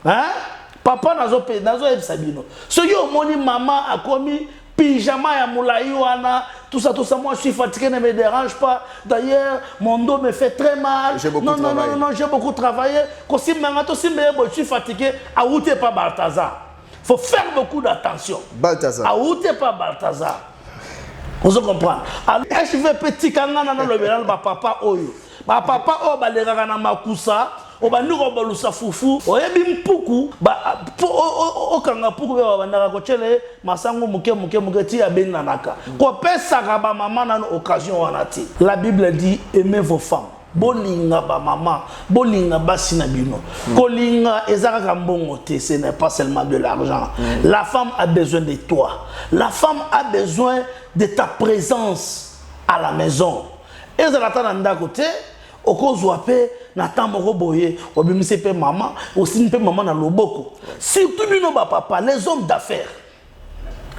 Hein? Papa nazo sabino. So yo moni maman a commis pyjama ya moulaï wana, tout ça, moi je suis fatigué, ne me dérange pas. D'ailleurs, mon dos me fait très mal. Non, j'ai beaucoup travaillé. Quand je suis fatigué, à où t'es pas Balthazar. Il faut faire beaucoup d'attention. Balthazar. À où t'es pas Balthazar. Vous comprenez? Alors, je vais petit kangana dans le béral, papa oyo. Papa o balera na makusa. Obandi ko balusa fufu oyebi mpuku ba o kanga puku be babandaka ko chele masango muke ti abenga naka ko pesa ka ba mama na occasion wana ti. La Bible dit aimez vos femmes, bolinga ba mama, bolinga basi na bino. Kolinga ezaka ka mbongo te, ce n'est pas seulement de l'argent. La femme a besoin de toi. La femme a besoin de ta présence à la maison. Et ça l'attend dans côté okozwape na tamoko boye obimise pe maman aussi pe maman na loboko. Surtout bino ba papa, les hommes d'affaires.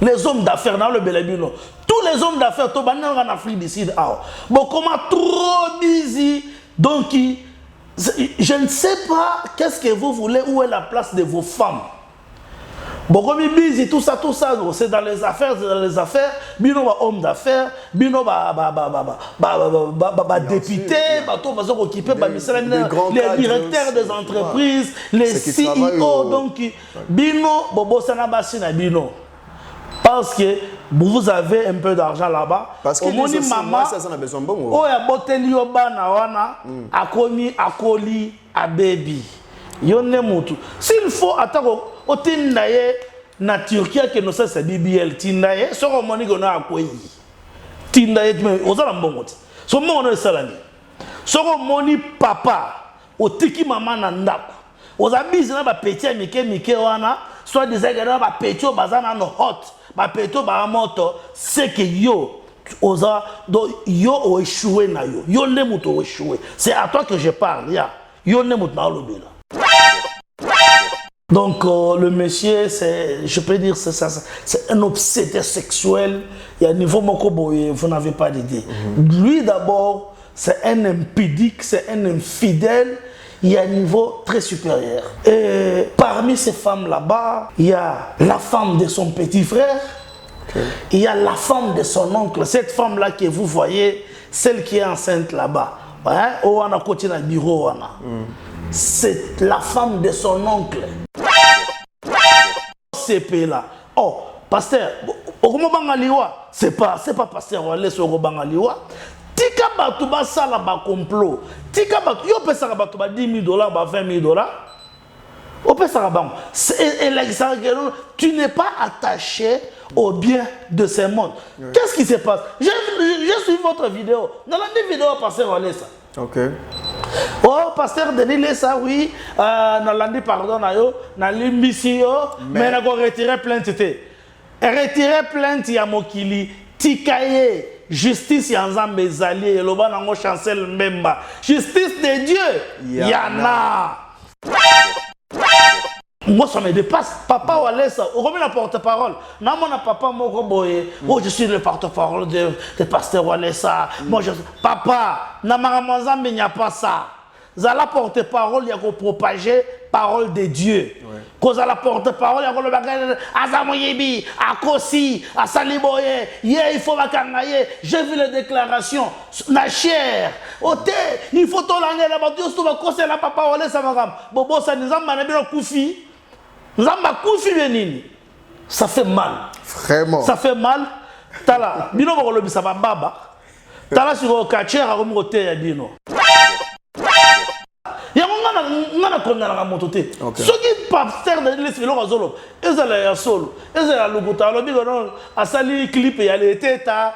Les hommes d'affaires dans le Belabino. Tous les hommes d'affaires to banana en Afrique du Sud. Bon comment trop busy donc je ne sais pas qu'est-ce que vous voulez, où est la place de vos femmes. Bon, comme busy, tout ça, c'est dans les affaires, bino ba homme d'affaires, bino ba député, ba occupé les directeurs des entreprises, les CEO, donc bino bobo sana basina bino. Parce que vous avez un peu d'argent là-bas. Parce que moni maman, ça a besoin bon. Oh ya boteli obana wana, akomi akoli a baby. Yonne mutu. S'il faut attendre otindaye na Turquie que nous c'est BBL tindaye soko moni gona akoyi. Tindaye mais ozala mbongo. So mo no salani. Soko moni papa otiki mama na ndako. Ozabizi na ba petit mike wana, soit disait que na ba petit bazana no hot, ba petit ba moto, c'est que yo oza do yo o échoué na yo. Yo ne mutu o échoué. C'est à toi que je parle, ya. Yo ne mutu na lobela. Donc le monsieur, je peux dire, c'est un obsédé sexuel. Il y a un niveau mokoboye, vous n'avez pas d'idée. Lui d'abord, c'est un impudique, c'est un infidèle. Il y a un niveau très supérieur. Et parmi ces femmes là-bas, il y a la femme de son petit frère. Il y a la femme de son oncle. Cette femme-là que vous voyez, celle qui est enceinte là-bas. On a côté dans le bureau. C'est la femme de son oncle. CP là. Oh, pasteur, c'est pas pasteur Wallace Bangaliwa. Tika batu ba sala ba complot. Tika batu yo pesa ka batu ba $10,000, ba $20,000. O pesa ka bango. Tu n'es pas attaché au bien de ce monde. Qu'est-ce qui se passe? J'ai suivi votre vidéo. Dans la vidéo pasteur Wallace. OK. Oh, pasteur Denis Lessa, oui, Nalandi pardon, Nalimbisi, mais n'a pas retiré plainte. Retiré plainte, ya mokili, tikaye, justice yanzambe zali, et loba nango chancel mbemba. Justice de Dieu, yana. Moi, ça me dépasse. Papa Walesa, on remet la porte-parole. Non, mon papa, oh, je suis le porte-parole de pasteur Walesa. Moi, papa, il n'y a pas ça. Zala porte-parole, il y a qu'on propager parole de Dieu. Quand la porte-parole, il y a qu'on le bagage Azamoyebi, Akosi, Asaliboye, il faut vacangaye. J'ai vu les déclarations. Na chère, il faut tout l'année là-bas. Dieu se va conseiller la papa Walesa, madame. Bobo, ça nous a manabé le koufi. Ça fait mal. Vraiment. Ça fait mal. Tala, bino ba kolobi ça va baba. Tala sur le quartier à remonter ya bino. Ya ngana konna na motote. Ce qui pasteur de l'esprit azolo, ezala ya solo, ezala lukuta lobi gono asali clip ya leteta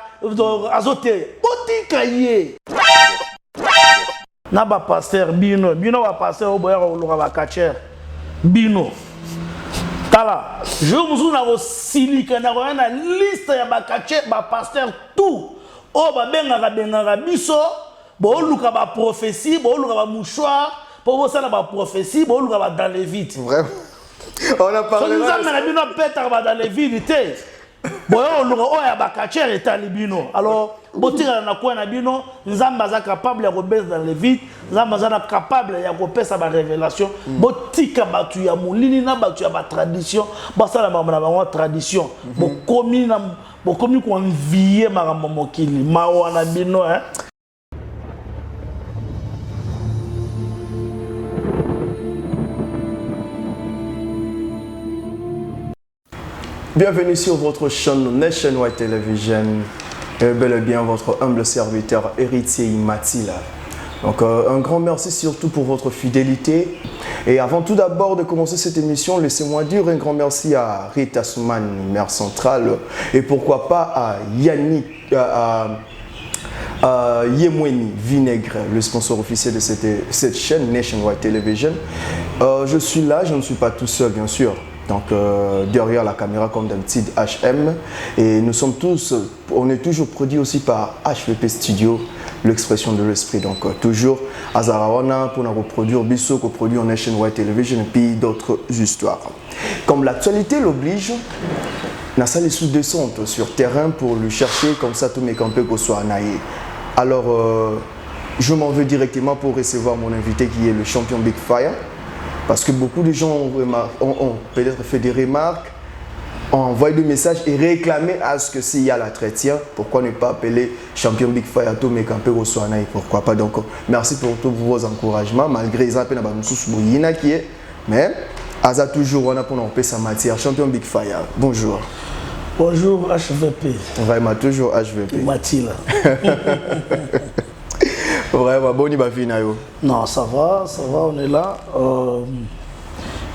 azote. Otikaye. Na ba pasteur bino ba pasteur oboya ko luka ba quartier. Bino. Tala, je vous ai dit que nous avons une liste de pasteurs tout. Oh, benga biso, luka ba prophétie, luka ba mouchoir, pour ça ba prophétie, luka ba dans les vides. Vraiment. On a parlé là. Nous avons dans les vides. boyo luka oya bakachere etali bino. Alors botika na kwa na bino nzamba za capable ya kobeza dans les vides, nzamba za capable ya kopesa ba révélation, botika batu ya molini na batu ya ba tradition, basala ba bango tradition. Bokomi ko envier makambo mokili, mawa na bino hein. Bienvenue sur votre chaîne Nationwide Television. Et bel et bien votre humble serviteur héritier Matila. Donc un grand merci surtout pour votre fidélité. Et avant tout d'abord de commencer cette émission, laissez-moi dire un grand merci à Rita Souman, mère centrale, et pourquoi pas à Yannick, Yemweni Vinaigre, le sponsor officiel de cette chaîne Nationwide Television. Je suis là, je ne suis pas tout seul bien sûr. Donc derrière la caméra comme d'habitude HM, et nous sommes tous, on est toujours produit aussi par HVP Studio, l'expression de l'esprit. Donc toujours à Zarawana pour nous reproduire Bissot, qu'on produit en Nationwide Television et puis d'autres histoires. Comme l'actualité l'oblige, n'a ça les sous-descentes sur terrain pour lui chercher comme ça tous mes campés qu'on soit naïe. Alors je m'en vais directement pour recevoir mon invité qui est le champion Big Fire. Parce que beaucoup de gens ont peut-être fait des remarques, ont envoyé des messages et réclamé à ce que s'il y a la traitière, pourquoi ne pas appeler champion Big Fire tout mes campés au Soana et pourquoi pas. Donc merci pour tous vos encouragements, malgré les appels à Bamoussous qui est, mais Aza toujours on a pour nous sa matière. Champion Big Fire, bonjour. Bonjour HVP. Vraiment toujours HVP. Mathilde. Vraiment, boni bafina yo. Non, ça va, on est là.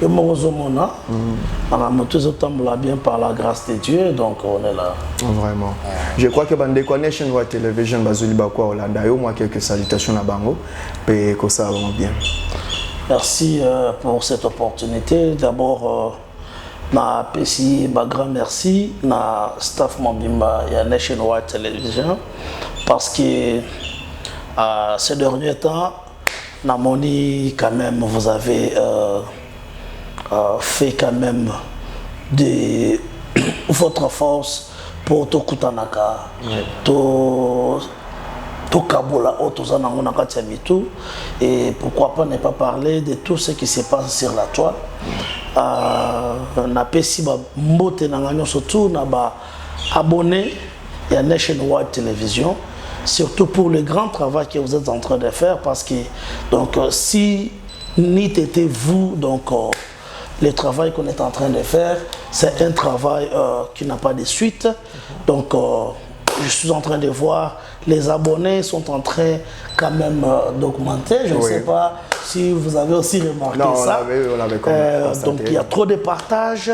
Et mon Zomona, on a monté ce temps-là bien par la grâce de Dieu, donc on est là. Vraiment. Je crois que Bande Nationwide Television, Bazuli Bakwa Olanda, moi quelques salutations à Bango, et que ça va bien. Merci pour cette opportunité. D'abord, na PCI, grand merci, na staff Mambimba et à Nationwide Television, parce que ces derniers temps, Namoni, quand même, vous avez fait quand même de votre force pour tout Kutanaka, tout Kabola, tout et pourquoi pas ne pas parler de tout ce qui se passe sur la toile. Na pesi ba mbote na nganyo surtout na ba abonné à Nationwide Television. Surtout pour le grand travail que vous êtes en train de faire, parce que donc si n'eût été vous, donc le travail qu'on est en train de faire, c'est un travail qui n'a pas de suite. Donc je suis en train de voir les abonnés sont en train quand même d'augmenter. Je ne sais pas si vous avez aussi remarqué ça. On l'avait donc il y a trop de partages.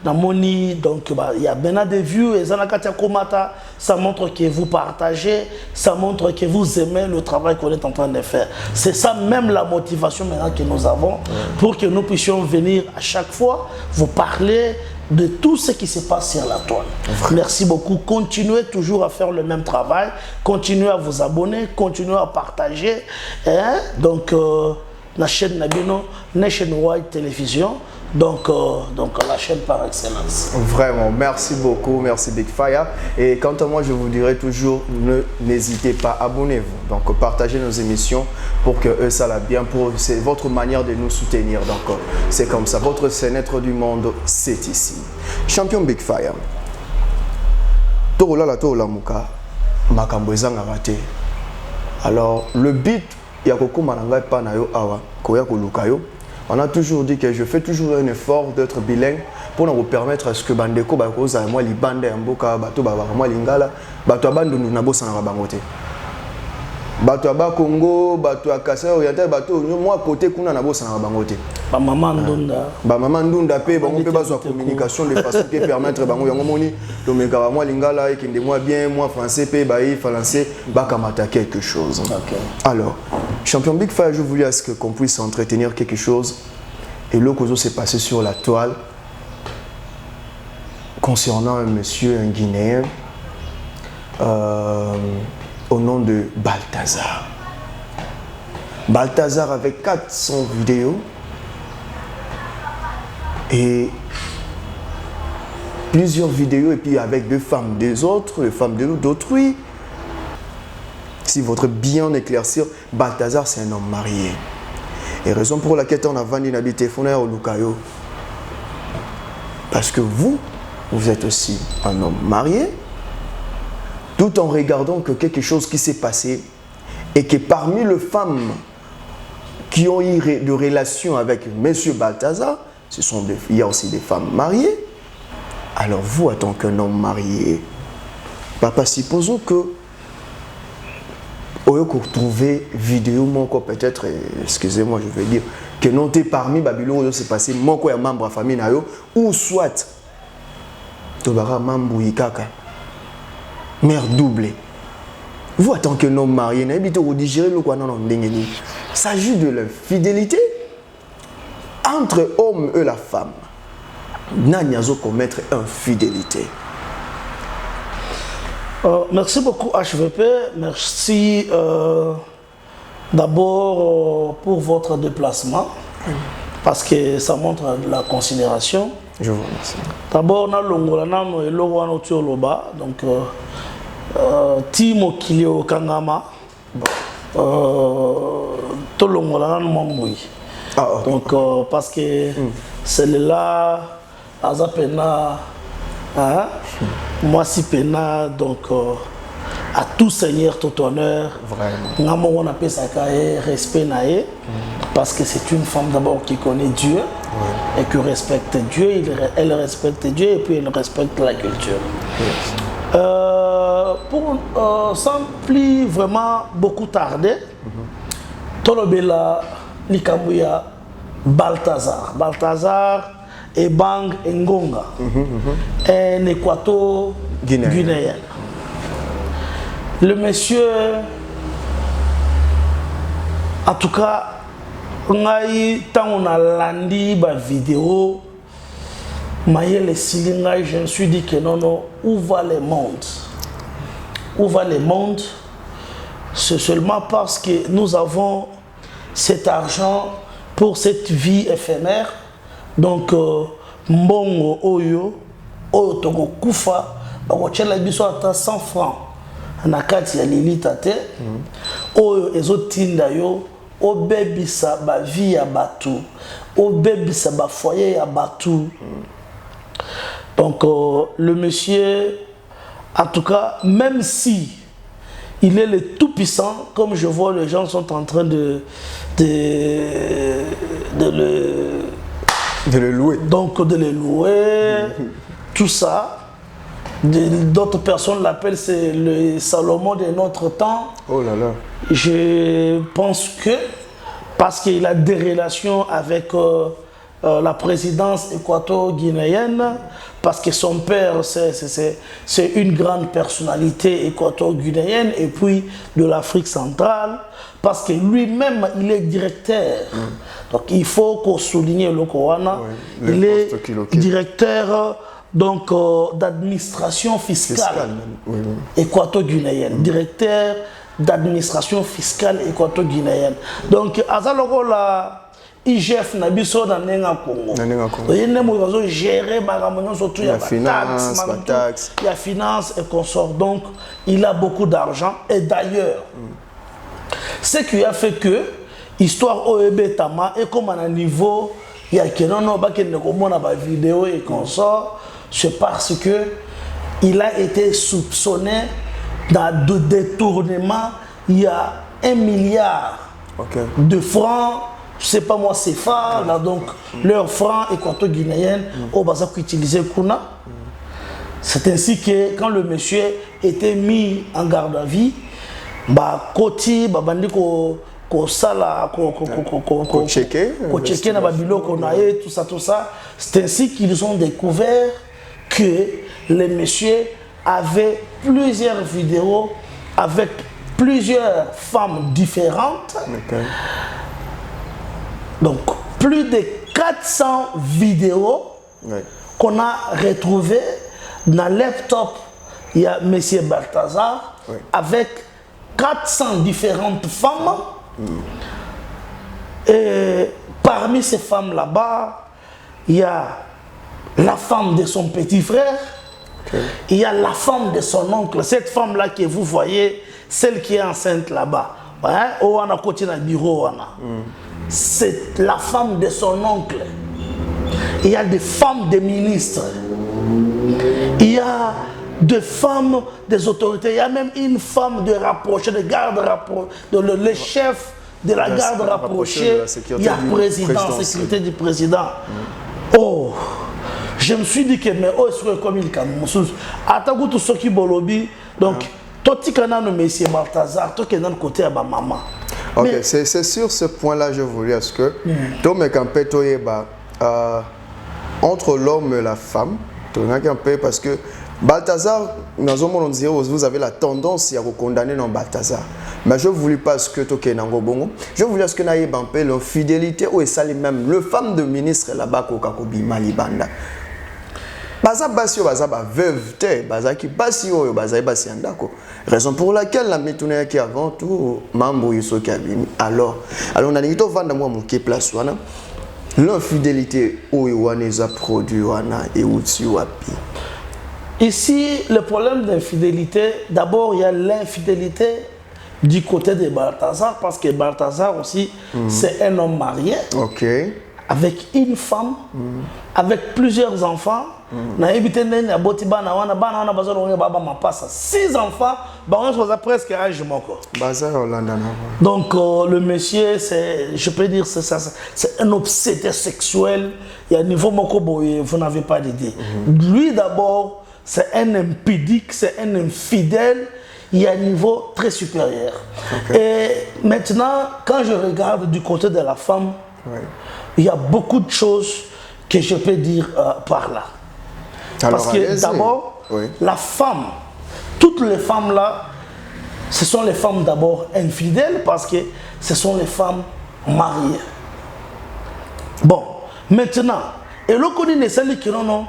Dans Moni, donc il y a bien des vues et ça montre que vous partagez, ça montre que vous aimez le travail qu'on est en train de faire. C'est ça même la motivation maintenant que nous avons pour que nous puissions venir à chaque fois vous parler de tout ce qui se passe sur la toile. Merci beaucoup. Continuez toujours à faire le même travail, continuez à vous abonner, continuez à partager. Hein? Donc la chaîne Nabino, Nationwide Television. Donc la chaîne par excellence. Vraiment, merci beaucoup, merci Big Fire. Et quant à moi, je vous dirais toujours, n'hésitez pas, abonnez-vous. Donc partagez nos émissions pour que ça l'a bien. C'est votre manière de nous soutenir. Donc c'est comme ça. Votre fenêtre du monde, c'est ici. Champion Big Fire. Torola la Torola Muka, Makambo ezanga raté. Alors le beat, Yakoko Mananga Panayo Awa, Koyako Lukayo. On a toujours dit que je fais toujours un effort d'être bilingue pour nous permettre à ce que Bandeko Bakoza moi li bande mboka bato ba moi lingala bato abandu na bossa na bangote. Bato ba Congo, bato akasa oriental bato moi côté kuna na bossa na bangote. Ba maman ndunda. Ba maman ndunda pe bango pe bazwa communication de façon qui permettre bango yango moni to meka moi lingala et kinde moi bien moi français pe baï français ba kamata quelque chose. Okay. Alors Champion Big Fire, je voulais à ce qu'on puisse entretenir quelque chose. Et le cause s'est passé sur la toile concernant un monsieur, un Guinéen, au nom de Balthazar. Balthazar avec 400 vidéos. Et plusieurs vidéos et puis avec des femmes des autres, les femmes d'autrui. Si votre bien éclaircir, Balthazar c'est un homme marié. Et raison pour laquelle on a vendu une téléphone au Lucayo. Parce que vous êtes aussi un homme marié, tout en regardant que quelque chose qui s'est passé et que parmi les femmes qui ont eu de relations avec M. Balthazar, il y a aussi des femmes mariées. Alors vous, en tant qu'un homme marié, papa, supposons que vous trouvez vidéo, peut-être, excusez-moi, je vais dire, que non t'es parmi Babylone, c'est passé, mon quoi membre de la famille, ou soit, tu vas membre Ikaka, mère doublée. Vous, en tant qu'un homme marié, vous digérez le quoi non, il s'agit de la fidélité entre l'homme et la femme. N'agnazo commettre infidélité. Merci beaucoup HVP, merci d'abord pour votre déplacement, parce que ça montre de la considération. Je vous remercie. D'abord, on a l'Ongola, donc Timo Kilio Kangama, tout l'Ongola donc parce que c'est là, Azapena, moi si pena, donc à tout seigneur, tout honneur, vraiment, on appelle ça respect naé, parce que c'est une femme d'abord qui connaît Dieu et qui respecte Dieu, elle respecte Dieu et puis elle respecte la culture. Sans plus vraiment beaucoup tarder, Tolobela Likambuya Balthazar et Bang Ngonga, un équato-guinéen. Le monsieur, en tout cas, quand on a landi ma vidéo, je me suis dit que non, où va le monde? Où va le monde? C'est seulement parce que nous avons cet argent pour cette vie éphémère. Donc, mbongo oyo, togo kufa, bakochela biso ata 100 francs. Na kati ya lilita te, oyo ezotinda yo, obebisa ba vie ya batu, obebisa ba foyer ya batu. Donc, le monsieur, en tout cas, même si il est le tout-puissant, comme je vois les gens sont en train de le louer. Donc, de le louer, tout ça. D'autres personnes l'appellent, c'est le Salomon de notre temps. Oh là là. Je pense que, parce qu'il a des relations avec la présidence équato-guinéenne, parce que son père, c'est une grande personnalité équato-guinéenne, et puis de l'Afrique centrale, parce que lui-même, il est directeur. Donc il faut qu'on souligne le Kowana. Il est directeur d'administration fiscale équato-guinéenne. Directeur d'administration fiscale équato-guinéenne. Donc, Azaloko la IGF Nabiso dans Nenga Congo. Il y a gérer la finance, il y a finance et consort. Donc, il a beaucoup d'argent. Et d'ailleurs, ce qui a fait que histoire OEB Tama est comme à un niveau, il y a que non, vidéo et consort, c'est parce que il a été soupçonné dans de détournement. Il y a 1 milliard de francs, je sais pas moi, CFA, donc leurs francs équato-guinéens au Bazak utilisé Kuna. C'est ainsi que quand le monsieur était mis en garde à vue, bah Koti, bah bandiko ko sala ko checker na babilo ko naé tout ça. C'est ainsi qu'ils ont découvert que le monsieur avait plusieurs vidéos avec plusieurs femmes différentes. Donc, plus de 400 vidéos qu'on a retrouvées dans le laptop. Il y a M. Balthazar avec 400 différentes femmes. Et parmi ces femmes là-bas, il y a la femme de son petit frère, il y a la femme de son oncle. Cette femme-là que vous voyez, celle qui est enceinte là-bas, on a côté dans le bureau, c'est la femme de son oncle. Il y a des femmes de ministres. Il y a des femmes des autorités. Il y a même une femme de rapprochée, de garde rapprochée, le chef de la garde rapprochée. Il y a le président, sécurité du président. Oh, je me suis dit que mais oh, c'est comme il Kamoussous. Attends, tout ce qui bolobi. Donc, toi, tu connais le monsieur Balthazar, toi qui es dans le côté de ma maman. Ok, c'est sur ce point-là, je voulais est-ce que toi, mais quand entre l'homme et la femme, parce que Balthazar, dans un monde on dirait vous avez la tendance à vous condamner dans Balthazar. Mais je voulais pas ce que tu es dans Bongo. Je voulais ce que tu aies l'infidélité ou ça même le femme de ministre là-bas Kokakobi Malibanda. Baza basio baza ba veuve te baza ki basio baza basi andako. Raison pour laquelle la métoune qui avant tout mambo yiso ki abimi. Alors on a dit to vanda moi mon ki place wana. L'infidélité a produit et wapi. Ici, le problème d'infidélité, d'abord, il y a l'infidélité du côté de Balthazar, parce que Balthazar aussi, c'est un homme marié, avec une femme, avec plusieurs enfants. 6 enfants, presque âge moko. Donc le monsieur, je peux dire, c'est un obsédé sexuel. Il y a un niveau moko boye, vous n'avez pas d'idée. Lui d'abord, c'est un impudique, c'est un infidèle. Il y a un niveau très supérieur. Et maintenant, quand je regarde du côté de la femme, il y a beaucoup de choses que je peux dire par là. Parce que d'abord, la femme, toutes les femmes là, ce sont les femmes d'abord infidèles parce que ce sont les femmes mariées. Bon, maintenant, et le connu celle qui non,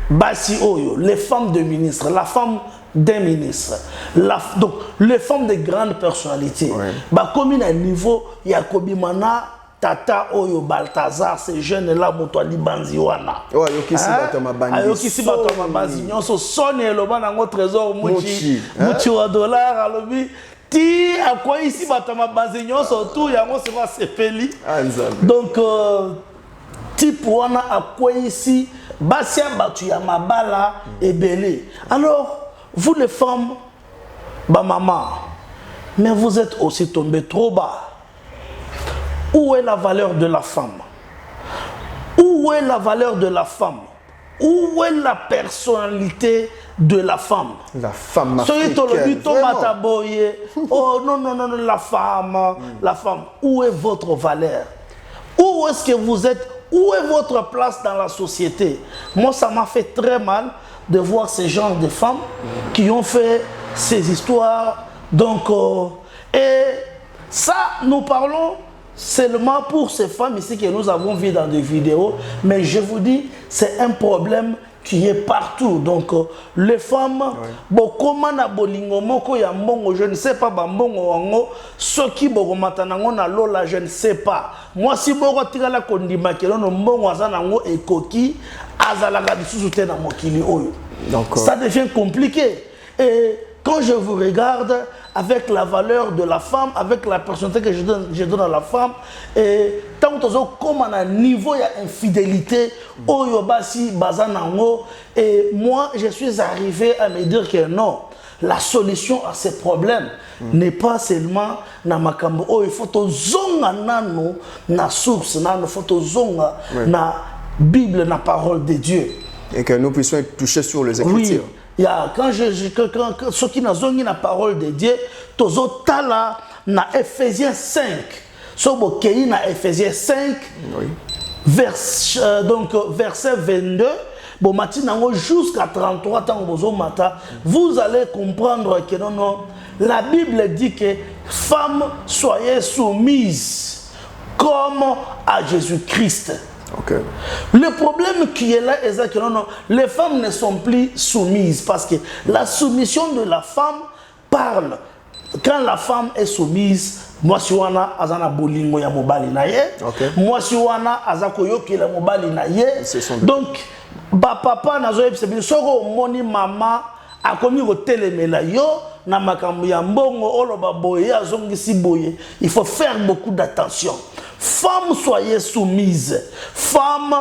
basi oyo, les femmes de ministres, la femme d'un ministre, donc les femmes de grandes personnalités, bah comme il y a un niveau, il y a Kobimana. Tata Oyo Balthazar, ces jeunes-là, Moutouali Banziwana. Oh, Yokisi Batama Banzi. Yokisi Batama Banzi. Nous sommes sonnés, le ban en trésor, Mouchi. Mouchi au dollar, à l'objet. Ti, à quoi ici Batama Banzi, nous sommes tout, il y a un c'est sepeli. Donc, type Wana, à quoi ici, Bassia Batu Yamabala et Belé. Alors, vous les femmes, bah maman, mais vous êtes aussi tombés trop bas. Où est la valeur de la femme? Où est la valeur de la femme? Où est la personnalité de la femme? La femme africaine. Oh non, non, non, la femme, la femme. Où est votre valeur? Où est-ce que vous êtes? Où est votre place dans la société? Moi, ça m'a fait très mal de voir ces genres de femmes qui ont fait ces histoires. Donc, et ça, nous parlons seulement pour ces femmes ici que nous avons vues dans des vidéos, mais je vous dis, c'est un problème qui est partout. Donc, les femmes, bon, comment na bolingo moko ya mbongo, je ne sais pas, mbongo wango, ceux qui bogomatanango na lola, je ne sais pas. Moi, si bogo tira la kondima ke lono mbongo azanango e koki, azalaga disusu te na mokili oyo. Donc, ça devient compliqué. Et quand je vous regarde, avec la valeur de la femme, avec la personnalité que je donne à la femme, et tant que comme à un niveau, il y a infidélité, et moi, je suis arrivé à me dire que non, la solution à ces problèmes n'est pas seulement na makambo, oh, il faut to zonga nano na source, nano faut to zonga na Bible, na parole de Dieu. Et que nous puissions être touchés sur les Écritures. Oui. Quand ceux qui n'ont pas la parole de Dieu, tous tala na Ephésiens 5. So na Ephésiens 5, donc verset 22. Bon matin jusqu'à 33 temps vous allez comprendre que non, la Bible dit que femmes soyez soumises comme à Jésus-Christ. Le problème qui est là, c'est que non, les femmes ne sont plus soumises parce que la soumission de la femme parle. Quand la femme est soumise, moi si wana azana bolingo ya mobali na ye, moi si wana azako yoki la mobali na ye. Donc ba papa nazo yebisa bino soko moni mama akomi kotelemela yo na makambo ya mbongo oloba boye azongisi boye, il faut faire beaucoup d'attention. Femme, soyez soumise. Femme,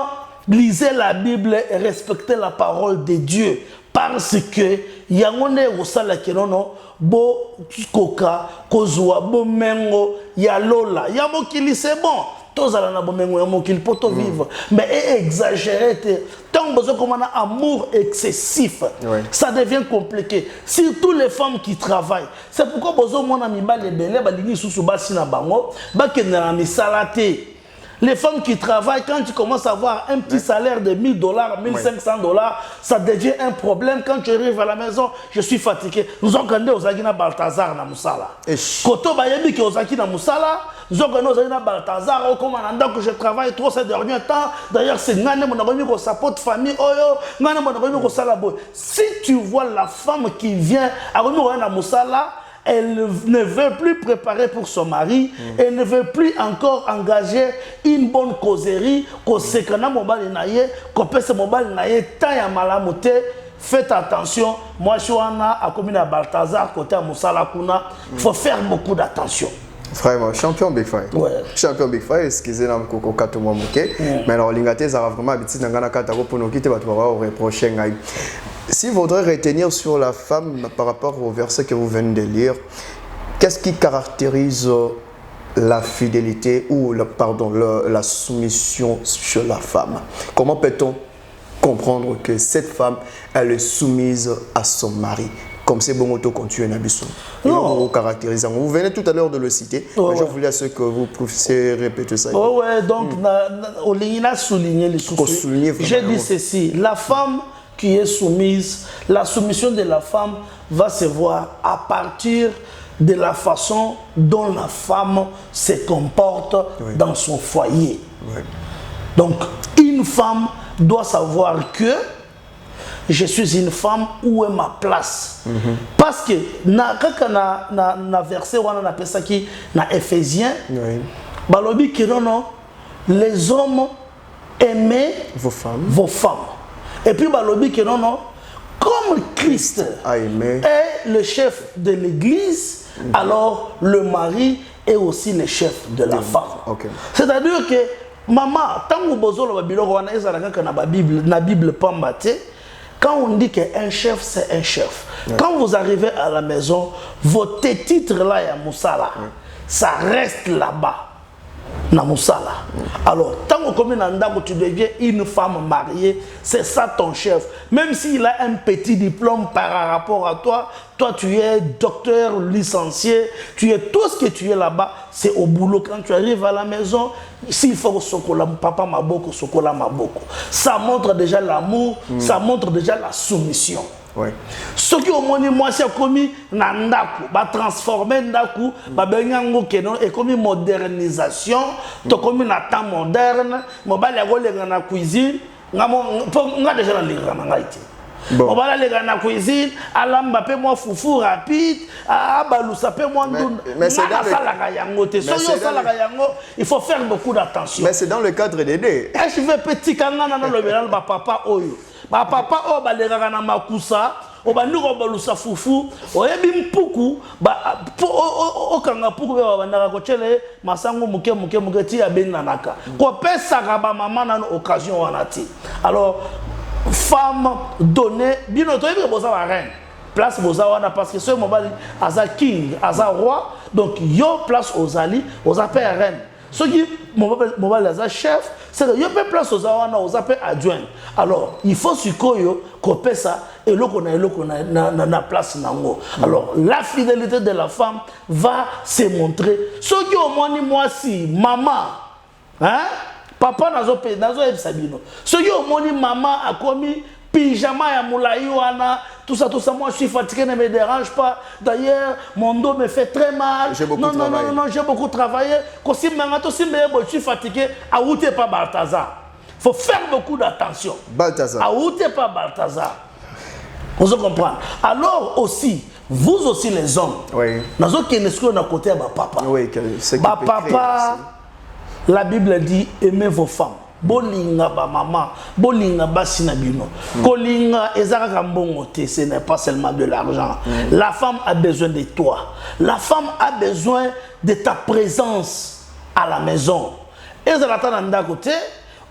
lisez la Bible et respectez la parole de Dieu. Parce que yangone osala kenono bo koka kozwa bo mengo ya lola ya mokili, c'est bon. Tous à la bomengo ya mokili pour to vivre, mais exagérer tant besoin comme un amour excessif, ça devient compliqué. Surtout les femmes qui travaillent. C'est pourquoi besoin mon ami ba lebele ba lingi susu ba sina bango ba kenela misalate. Les femmes qui travaillent, quand tu commences à avoir un petit salaire de $1000, $1500, ça devient un problème. Quand tu arrives à la maison, je suis fatigué. Nous avons gagné aux Agina Balthazar na Moussala. Koto Bayebi qui aux Agina Moussala, nous avons gagné aux Agina Balthazar. Au commandant que je travaille trop ces derniers temps. D'ailleurs, c'est Ngane mon ami qui s'apporte famille. Oyo, Ngane mon ami qui s'alabo. Si tu vois la femme qui vient à Moussala, elle ne veut plus préparer pour son mari, elle ne veut plus encore engager une bonne causerie, qu'on sait qu'on a mobile naïe, qu'on peut se mobile naïe, tant y a malamoté. Faites attention, moi je suis à commune à Balthazar, côté à Moussala Kuna, il faut faire beaucoup d'attention. Vraiment, champion Big Five. Ouais. Champion Big Five, excusez-moi, Koko Katouma Mouké. Mais alors, l'ingate, ça va vraiment habiter dans la Katako pour nous quitter, va te voir au reprocher. Si vous voudrez retenir sur la femme par rapport au verset que vous venez de lire, qu'est-ce qui caractérise la fidélité ou la soumission sur la femme? Comment peut-on comprendre que cette femme, elle est soumise à son mari? Comme c'est bon auto continue Nabissou. Vous caractérisez. Vous venez tout à l'heure de le citer. Mais je voulais à ce que vous puissiez répéter ça. Oh ouais, donc on a souligné les soucis. J'ai dit ceci, la femme qui est soumise, la soumission de la femme va se voir à partir de la façon dont la femme se comporte dans son foyer. Donc, une femme doit savoir que je suis une femme, où est ma place? Parce que na verset où on appelle ça qui na Éphésiens, balobi que non, les hommes aimez vos femmes. Et puis balobi que non, comme Christ est le chef de l'église, alors le mari est aussi le chef de la femme. C'est-à-dire que maman, tant que vous avez la Bible pambate, quand on dit qu'un chef, c'est un chef. Quand vous arrivez à la maison, votre titre là, il y a Moussala. Ça reste là-bas. Na Moussala. Alors, tant que tu deviens une femme mariée, c'est ça ton chef. Même s'il a un petit diplôme par rapport à toi, toi tu es docteur, licencié, tu es tout ce que tu es là-bas, c'est au boulot. Quand tu arrives à la maison, s'il faut sokola, papa maboko, sokola maboko. Ça montre déjà l'amour, ça montre déjà la soumission. Ce qui au moins moi c'est comme nandaku ba transformer ndaku ba benyango kenon et comme modernisation to comme na temps moderne mo ba le golenga na cuisine nga déjà na linga na ngaiti on va aller dans la cuisine alamba pe moi foufou rapide abalusa pe moi ndunda mais c'est dans il faut faire beaucoup d'attention. Mais c'est dans le cadre des deux. Je vais petit kanana na le ba papa oyo ba papa o baleraka na makusa o bandiko balusa fufu oyebi mpuku ba o kanga puku ba bandaka ko chele masango muke ti abenanaka ko pesa ka ba mama na occasion wana ti. Alors femme donnée bien to yebi boza ba reine place boza wana parce que ce mobali aza king aza roi, donc yo place ozali oza père reine. Ce qui mobile as un chef, c'est que il y a place aux awana, aux appels adjoints. Alors, il faut couper ça et l'eau qu'on a na place nango. Alors, la fidélité de la femme va se montrer. Ce qui au moins moi si maman, hein, papa nazo sabino. Ce qui au moins maman a commis pyjama ya moulaï wana, tout ça, moi je suis fatigué, ne me dérange pas. D'ailleurs, mon dos me fait très mal. Non, j'ai beaucoup travaillé. Quand je suis fatigué, à où t'es pas Balthazar. Il faut faire beaucoup d'attention. Balthazar. À où t'es pas Balthazar. Vous comprenez? Alors aussi, vous aussi les hommes, nous avons qu'un côté à papa. Oui, papa, la Bible dit aimez vos femmes. bolinga ba maman, bolinga basi na bino. Kolinga ezaka mbongo te, ce n'est pas seulement de l'argent. La femme a besoin de toi. La femme a besoin de ta présence à la maison. Et ça l'attend dans côté.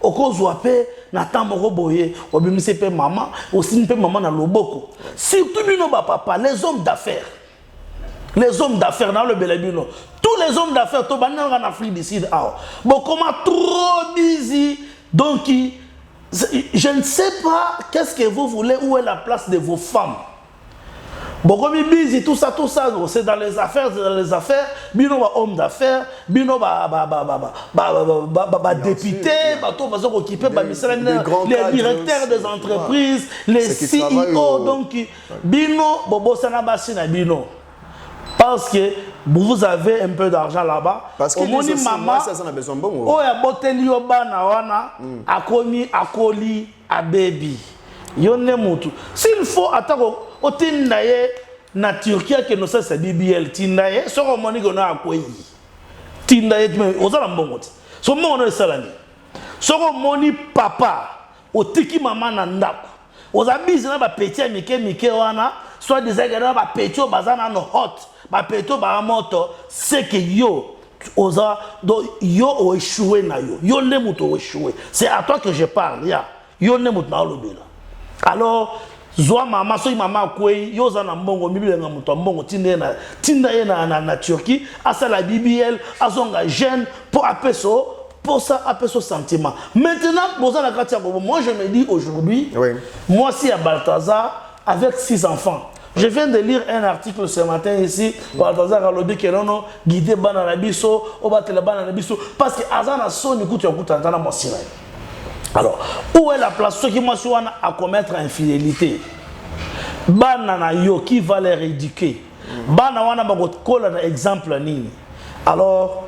Okozwa pe na tamoko boye, obimise pe maman, aussi pe maman na loboko. Surtout bino ba papa, les hommes d'affaires. Les hommes d'affaires dans le Belébino. Tous les hommes d'affaires, tout le monde en Afrique du Sud. Bon, comment trop busy. Donc, je ne sais pas qu'est-ce que vous voulez, où est la place de vos femmes. Bon, comme busy, tout ça, c'est dans les affaires, bino ba homme d'affaires, bino ba député, tout va s'occuper, les directeurs des entreprises, les CEO, donc, bino, bobo sanabasi na bino. Parce que vous avez un peu d'argent là-bas. Parce que moni maman, ça a besoin de bon. Oh ya boteli obana wana, akoni akoli a baby. Yone mutu. S'il faut attendre au tindaye na Turquie que nous ça c'est BBL tindaye, so ko moni gona akoyi. Tindaye tu ozala mbongo. So mo na salani. So ko moni papa, otiki maman na ndako. Ozabizi na ba petit mike wana, soit des agents ba petit bazana no hot. Ba peto ba moto c'est que yo oza do yo o échoué na yo ne muto o échoué, c'est à toi que je parle ya yo ne muto na lobela. Alors zwa mama so mama kwei yo za na mbongo mibile nga muto mbongo tinda ye na Turquie asa la BBL azonga jeune pour apeso pour ça apeso sentiment. Maintenant boza na katia moi je me dis aujourd'hui oui. Moi si à Balthazar avec 6 enfants. Je viens de lire un article ce matin ici, Balthazar Alobi qui non guidé Bananabiso, Obatele Bananabiso, parce que Azana son écoute Tantana Mosina. Alors, où est la place ceux qui m'ont à commettre infidélité? Banana yo qui va les éduquer. Banana ba kola na exemple nini. Alors,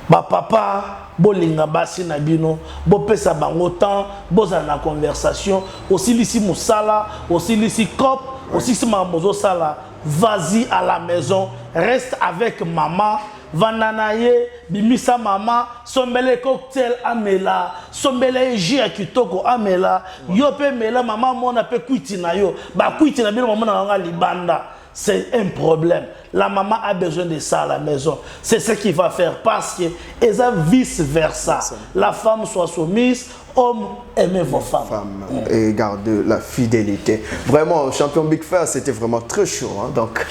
ba papa bolinga basi na bino bo pesa bango temps boza na conversation aussi lisi musala aussi lisi cop aussi si mamozo sala vas-y à la maison reste avec maman vananaye bimisa maman sombele cocktail amela sombele jus ya kitoko amela yo pe mela maman mona pe kwiti na yo ba kwiti na bino maman na nga libanda. C'est un problème. La maman a besoin de ça à la maison. C'est ce qu'il va faire parce que et ça vice-versa. La femme soit soumise, homme aimez vos femmes. Et gardez la fidélité. Vraiment, champion Big Fair, c'était vraiment très chaud. Hein? Donc,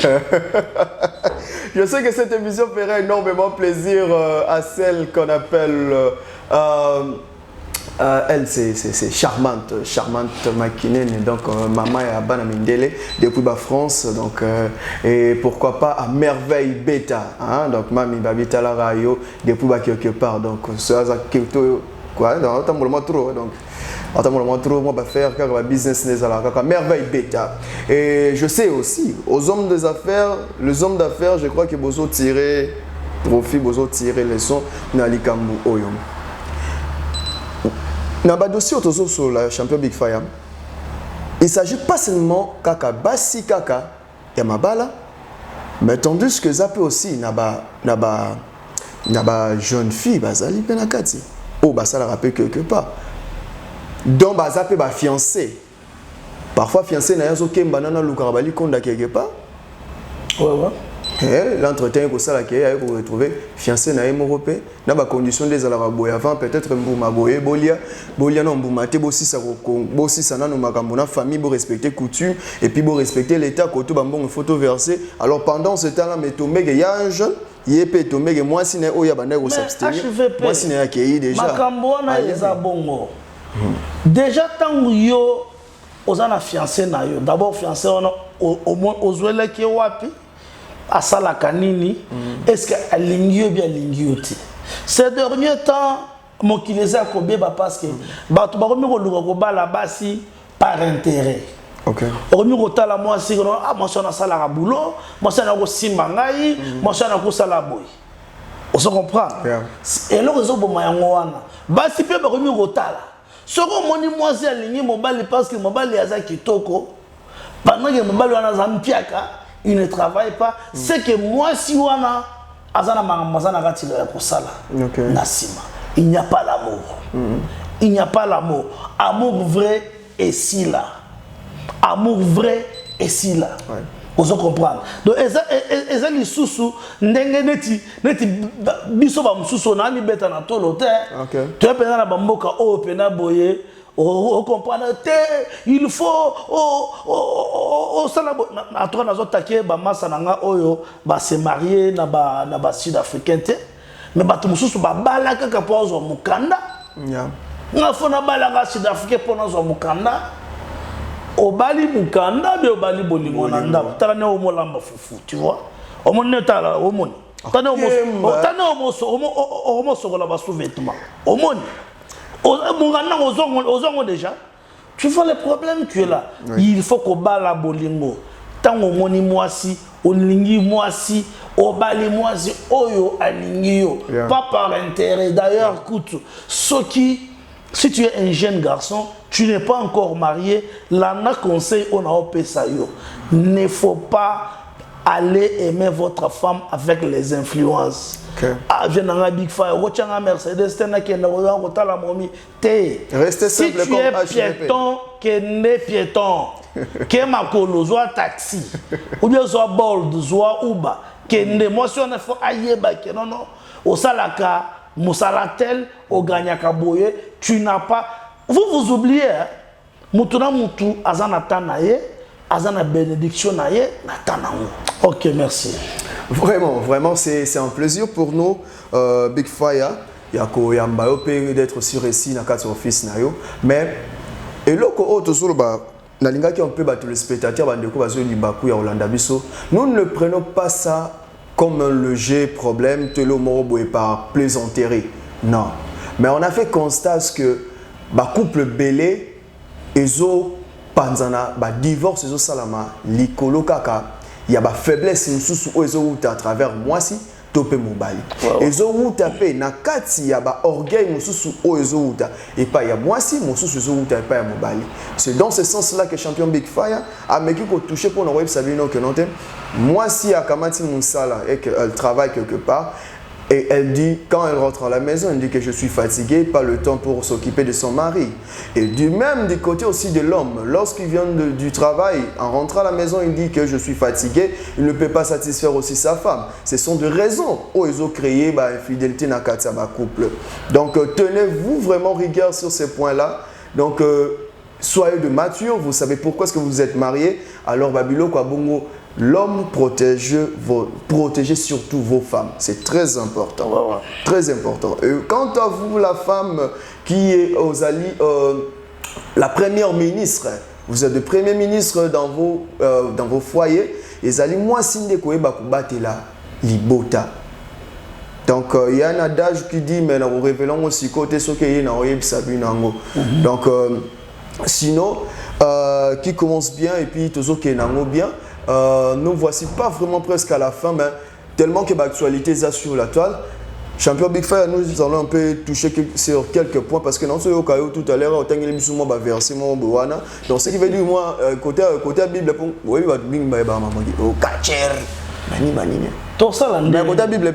je sais que cette émission ferait énormément plaisir à celle qu'on appelle... elle c'est charmante Makinene, donc maman est à Banamindele depuis la France, donc et pourquoi pas à Merveille Beta, hein? Donc mami babita la rayo depuis quelque part, donc ça quoi non trop, donc trop moi va faire car la business n'est à Merveille Beta. Et je sais aussi aux hommes des affaires, les hommes d'affaires, je crois que bozo tirer profit, bozo tirer leçon na likambu oyom. Dans le dossier sur la champion Big Fire, il ne s'agit pas seulement kaka basi kaka ya mabala, mais tandis que ça peut aussi naba jeune fille bazali penakati ou basala rappel quelque part. Donc bazape ba fiancé. Parfois fiancé na yazo kemba nana lukarabali konda quelque part. Ouais. L'entretien que ça qui a pour retrouver fiancé na européen na ba condition des ala boy avant peut-être mbuma boye bolia non mbuma te bosi ça na no makambo na famille bo respecter coutume et puis bo respecter l'état ko to ba mbongo photo versé. Alors pendant ce temps là mais tombé ya un jeune yepé tombé moi si na oya banda ko s'abstenir moi si na accueilli déjà makambo na eza bongo déjà tant yo ozana fiancé na yo d'abord fiancé on au moins ozwele ki wapi asala kanini est-ce que alingio bien lingioti ces derniers temps mon kinesa ko beba parce que ba to ba ko mi ko luka ko bala basi par intérêt. OK. Omi ko tala moi si no moi sona sala ka boulot moi sona ko simba ngai moi sona ko sala boy. On se comprend. Et le réseau bo mayango wana basi pe ba ko mi ko tala soko moni moi si alingi mobali parce que mobali aza kitoko pendant que mobali wana zampiaka il ne travaille pas. C'est que moi, si on a Azana Mazana Ratila pour ça, Nassima, il n'y a pas l'amour. il n'y a pas l'amour. Amour vrai est si là. Amour vrai est si là. Ouais. Vous comprenez? Donc, eza li susu ndenge neti biso ba mususu na mi beta na tolo te. OK. Tu as pena na bamboka o pena boye. On comprend il faut ça na toi nazo taquer ba massa nanga oyo ba se marier na ba sud-africain te mais bato mususu ba bala kaka po zo mukanda Yeah. na fona bala ga sud-africain po na zo mukanda obali mukanda be obali bolingo na ndaba tala ne o molamba fufu tu vois o monne tala o moni tana o mo sokola ba sous-vêtements o moni déjà, tu vois le problème tu es là. Oui. Il faut qu'on bat la bolingo. Tant on moni moi si, on lingi moi si, on bali moi si, oyo alingi yo. Pas par intérêt. D'ailleurs, écoute, si tu es un jeune garçon, tu n'es pas encore marié, l'ana conseil on a opé ça yo. Ne faut pas aller aimer votre femme avec les influences. Ah, je n'ai pas Big Fire, je n'ai pas Mercedes, je n'ai pas la momie. Restez simple si tu es piéton, que n'est piéton, que ma colo, soit taxi, ou bien soit Bold, soit Uber, que n'est moi si on a fait aïeba, que non, non, au salaka, mousalatel, au gagnaka boye, tu n'as pas. Vous oubliez, hein, Moutuna Moutou, Azana Tanaye, Azana bénédiction Naye, Natanao. Ok, merci. Vraiment, vraiment, c'est un plaisir pour nous, Big Fire. Il y a d'être sur ici dans le office. Mais, et là, nous ne prenons pas ça comme un léger problème, par plaisanterie. Non. Mais on a fait constat que le couple belé, ils ont divorce, ils ont salama, l'icolo kaka. Il y a des faiblesses à travers moi si topé mobile. Et ont tapé na kati il y a des orgueil et pas il y a moi si mon sous pas mobile. C'est dans ce sens-là que champion Big Fire a mis qu'on touché pour nos web Sabino que non moi si à Kamati Moussala et qu'elle travaille quelque part. Et elle dit, quand elle rentre à la maison, elle dit que je suis fatiguée, pas le temps pour s'occuper de son mari. Et du même du côté aussi de l'homme, lorsqu'il vient du travail, en rentrant à la maison, il dit que je suis fatigué, il ne peut pas satisfaire aussi sa femme. Ce sont des raisons où ils ont créé infidélité dans le couple. Donc tenez-vous vraiment rigueur sur ces points-là. Donc soyez de mature, vous savez pourquoi est-ce que vous êtes mariés. Alors Babilo Kwabongo, l'homme protégez surtout vos femmes. C'est très important. Ouais. Très important. Et quant à vous, la femme qui est aux alliés, la première ministre, vous êtes le premier ministre dans vos foyers. Les alliés, moi, sinde koe bakubate la libota. Donc, il y a un adage qui dit, mais nous révélons aussi côté ce qu'il y a dans le sabinango. Donc, sinon, qui commence bien et puis tout ce qui est bien. Nous voici pas vraiment presque à la fin, mais tellement que l'actualité est sur la toile. Champion Big Fire, nous allons un peu toucher sur quelques points parce que dans ce cas tout à l'heure, on a un verset, donc ce qui veut dire, moi, côté Bible, oui, tout ça là, mais côté Bible,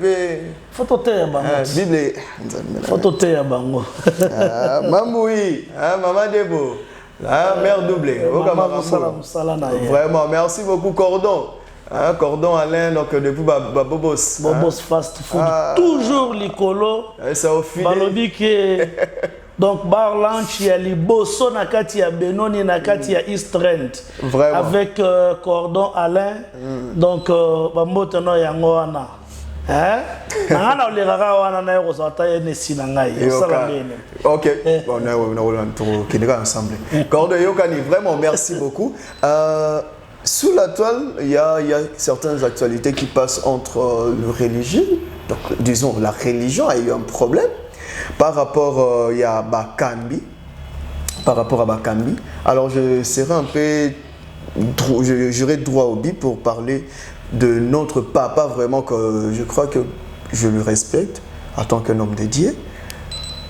photo terre Bible, photo terre bango. Mamoui, maman Debo. Ah, mère doublée. Vraiment, merci beaucoup Cordon. Cordon Alain, donc depuis Bobos. Bobos Fast Food. Toujours l'icolo. Ça au fil. Donc, bar lunch, il y a les bosso nakati ya Benoni nakati ya East Rent. Vraiment. Avec Cordon Alain. Donc, Bambote no yangoana. Hein? Ok, on a ensemble. Cordon Yokani, vraiment merci beaucoup. Sous la toile, il y a certaines actualités qui passent entre le religieux. Donc, disons, la religion a eu un problème par rapport à Bakambi. Par rapport à Bakambi. Alors, je serai un peu. J'aurai droit au but pour parler de notre papa, vraiment, que je crois que je le respecte en tant qu'un homme de Dieu.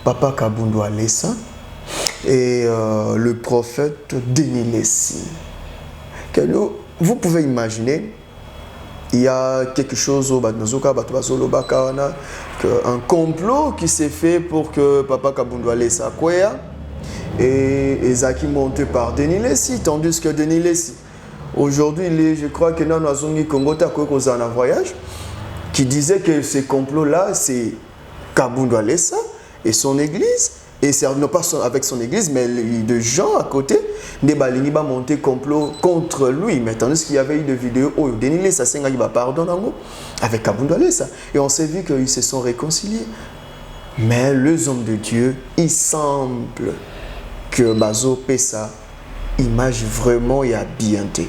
Papa Kabundu Alessa et le prophète Denis Lessi. Vous pouvez imaginer il y a quelque chose au un complot qui s'est fait pour que Papa Kabundou Alessa Kwea et Zaki monté par Denis Lessi, tandis que Denis Lessi, aujourd'hui, je crois que nous avons Kongota en voyage, qui disait que ce complot-là, c'est Kabundou Alessa et son église, et c'est non pas avec son église, mais de gens à côté, des balini va monter complot contre lui. Mais tandis qu'il y avait eu des vidéos où Denis Lessi a pardon avec Kabundou Alessa. Et on s'est vu qu'ils se sont réconciliés. Mais les hommes de Dieu, il semble que Bazo Pessa, image vraiment y a bien été.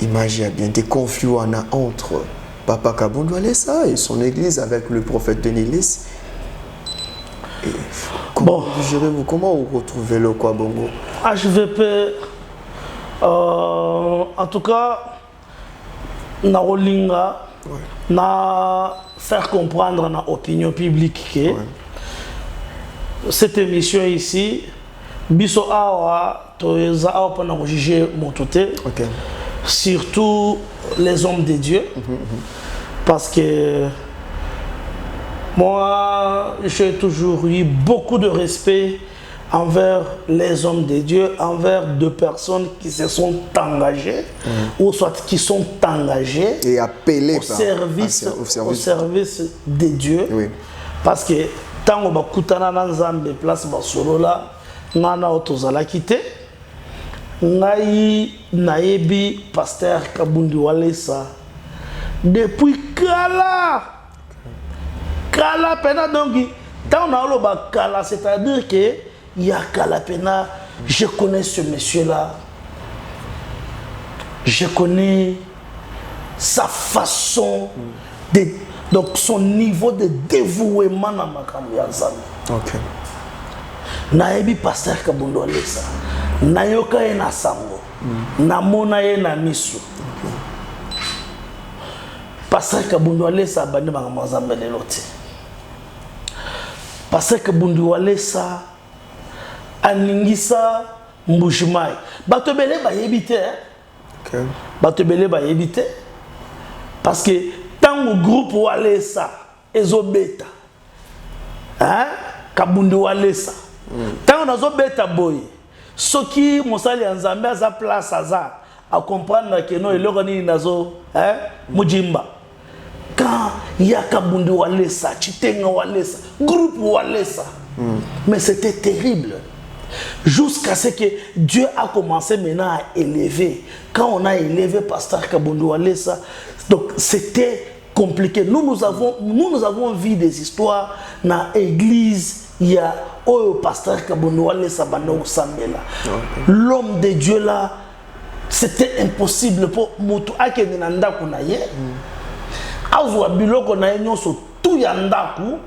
Image y a bien été conflit entre Papa Kabundou Alessa et son église avec le prophète Denis Lessi. Comment vous gérez-vous? Comment vous retrouvez le Kwabongo? HVP, en tout cas, na rolinga, na faire comprendre na opinion publique que cette émission ici, biso awa toeza awa pendant juger mototé, surtout les hommes de Dieu, parce que moi, j'ai toujours eu beaucoup de respect envers les hommes de Dieu, envers deux personnes qui se sont engagées, ou soit qui sont engagées et appelées au service de Dieu. Parce que tant on va kutana dans Zambie, place basolo là, ngana otozala kité, ngai naebi pasteur Kabundou Alessa depuis kala. Kala pena donc tant on a le kala, c'est-à-dire que il y a kala pena, je connais ce monsieur là, je connais sa façon de, donc son niveau de dévouement dans ma carrière. Naebi pasteur Kabundou Alessa, nayoka na sango, namona ye na misu. Pasteur Kabundou Alessa bande ba mazambe lelote. Pasteur Kabundou Alessa aningisa mbushimai. Bato belé ba yebite. Bato belé ba yebite. Parce que tant le groupe Alessa ezobeta. Hein? Kabundou Alessa. Tant on azobeta boy. Soki mosali nzambe aza place aza à comprendre que non elokani nazo hein mujimba. Quand il y a Kabundou Alessa, Chitenga Alessa, groupe Alessa. Mais c'était terrible. Jusqu'à ce que Dieu a commencé maintenant à élever. Quand on a élevé pasteur Kabundou Alessa, donc c'était compliqué. Nous avons vu des histoires dans l'église. Il y a pasteur Kabundou Alessa Bando Sambela. L'homme de Dieu là, c'était impossible pour Moutou Akenanda Kunaye. Azwa biloko na nyonso tout yandaku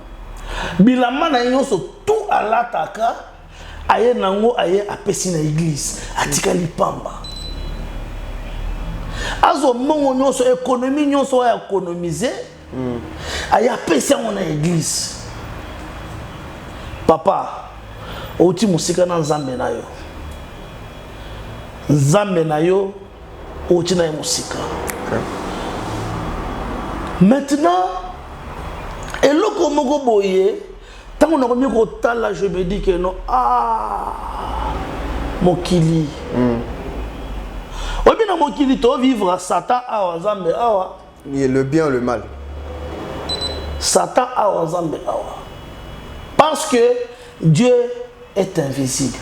bilama na nyonso tout alataka aye nango aye apesi na église atika lipamba azo mongo nyonso économie nyonso ya économiser aye apesi na église. Papa oti musika na nzambe na yo, nzambe na yo oti na musika. Maintenant, et le Komogo Boye, tant qu'on a remis au tal là, je me dis que non, Mokili. Oui, bien, Mokili, tu vivre à Satan à Wazambe Awa. Il y a le bien et le mal. Satan à Wazambe Awa. Parce que Dieu est invisible.